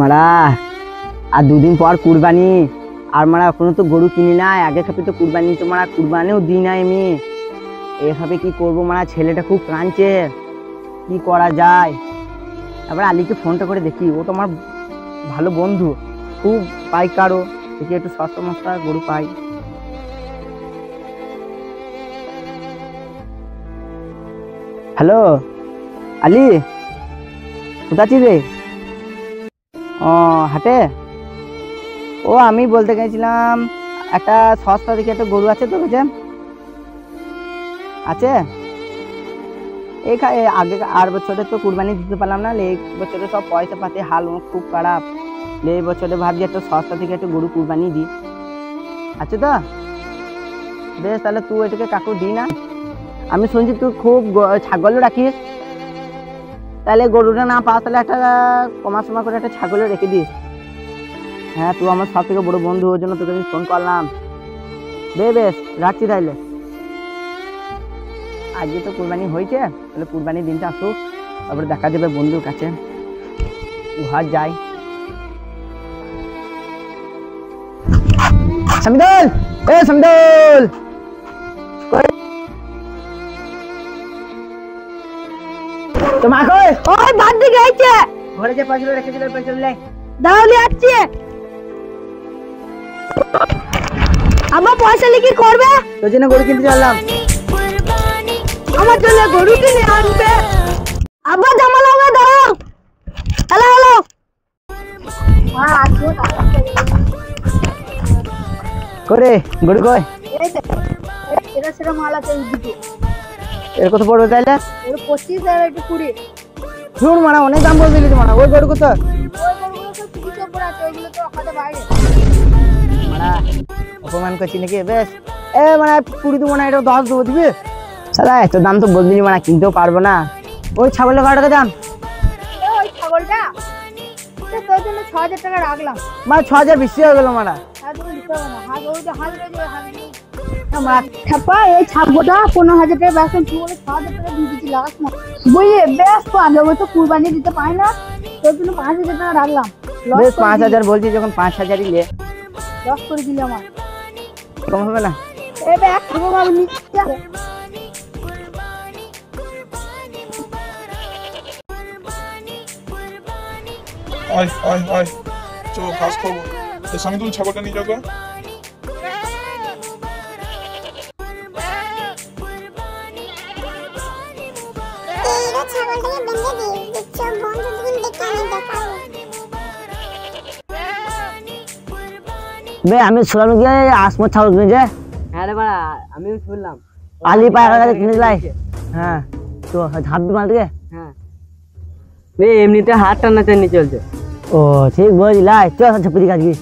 মারা আর দুদিন পর কুরবানি আর মারা এখনো তো গরু কিনি নাই আগে খাপে তো কুরবানি তো মারা কুরবানিও দিই নাই আমি এভাবে কি করবো মারা ছেলেটা খুব কাঁদছে কি করা যায় এবার আলীকে ফোনটা করে দেখি ও তো আমার ভালো বন্ধু খুব পাই কারো দেখি একটু সস্তা মস্তা গরু পাই হ্যালো আলী কোথা আছিস রে ও হাটে ও আমি বলতে গেছিলাম একটা সস্তা দেখে একটা গরু আছে তো কাছে আছে এই আগে আর বছরে তো কুরবানি দিতে পারলাম না এই বছরে সব পয়সা পাতি হাল খুব খারাপ এই বছরে ভাবছি একটা সস্তা থেকে একটা গরু কুরবানি দিই আছে তো বেশ তাহলে তুই এটাকে কাকু দি না আমি শুনছি তুই খুব ছাগলও রাখিস তাহলে গরুটা না পাওয়া তাহলে একটা কমা করে একটা ছাগলও রেখে দিস হ্যাঁ তুই আমার সব থেকে বড় বন্ধু ওর জন্য তোকে আমি ফোন করলাম বেশ রাখছি তাইলে আজকে তো কুরবানি হয়েছে তাহলে কুরবানির দিনটা আসুক তারপরে দেখা যাবে বন্ধুর কাছে ঘর যাই সমিদুল সমিদুল তোমার কই ওই বাদ দিকে আইছে ঘরে যে পয়সা রেখেছিল পয়সা লে দাওলি আসছে আমার পয়সা লিখে করবে তোর জন্য গরু কিনতে চললাম আমার জন্য গরু কিনে আনবে আব্বা জামা লাগা দাও হ্যালো হ্যালো হ্যাঁ আসো করে গরু কই এই যে এরা সেরা মাল আছে দিকে এর কত পড়বে তাইলে এর 25 আর একটু 20 শুন মারা অনেক দাম বলে দিলি মারা ওই গরু কত ওই গরুগুলো তো 30 উপর আছে ওইগুলো তো অকাতে বাইরে মারা অপমান করছিস নাকি বেশ এ মানে 20 দেবো না এটা 10 দেবো দিবি সালা এত দাম তো বল দিলি মারা কিনতেও পারবো না ওই ছাগলের কত টাকা দাম ওই ছাগলটা তোর জন্য 6000 টাকা রাখলাম মানে 6000 বেশি হয়ে গেল মারা আর তুমি দিতে হবে না হাত ওই যে হাত রয়েছে হাত আমার ছাপা এই ছাগলটা 15000 টাকা বেচন তুই বলে 6000 টাকা দিয়ে দিছি লাগাস না বুঝলি বেশ তো আগে তো কুরবানি দিতে পাই না তোর জন্য 5000 টাকা রাখলাম বেশ 5000 বলছি যখন 5000ই লে লস করে দিলি আমার কম হবে না এ বে এক খাবো আমি নিচ্ছি আয় আয় আয় চলো ঘাস খাবো এই সামিদুল ছাগলটা নিয়ে যাবো বে আমি শুনলাম কি আসমত ছাগল কিনেছে হ্যাঁ রে বাড়া আমিও শুনলাম আলি পায়রা কাছে কিনে লাই হ্যাঁ তো ঝাপবি মাল থেকে হ্যাঁ বে এমনিতে হাত টানাটানি চলছে ও ঠিক বুঝলাই চল ঝাপড়ি কাজ কি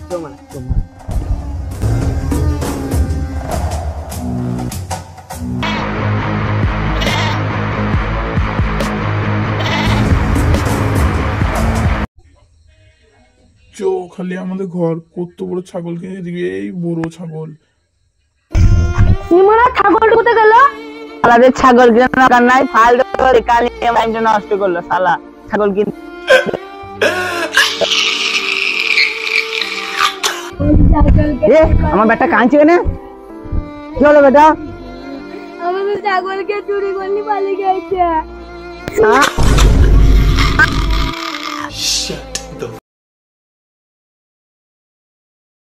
চো খালি আমাদের ঘর কত বড় ছাগল কিনে দিবি এই বড় ছাগল নিমনা ছাগল কোথায় গেল আলাদা ছাগল কিনা কার নাই ফালতু করে কালি মাইন্ড নষ্ট করলো শালা ছাগল কিন এ আমার বেটা কাঁদছে কেন কি হলো বেটা আমাদের ছাগলকে চুরি করলি পালিয়ে গেছে হ্যাঁ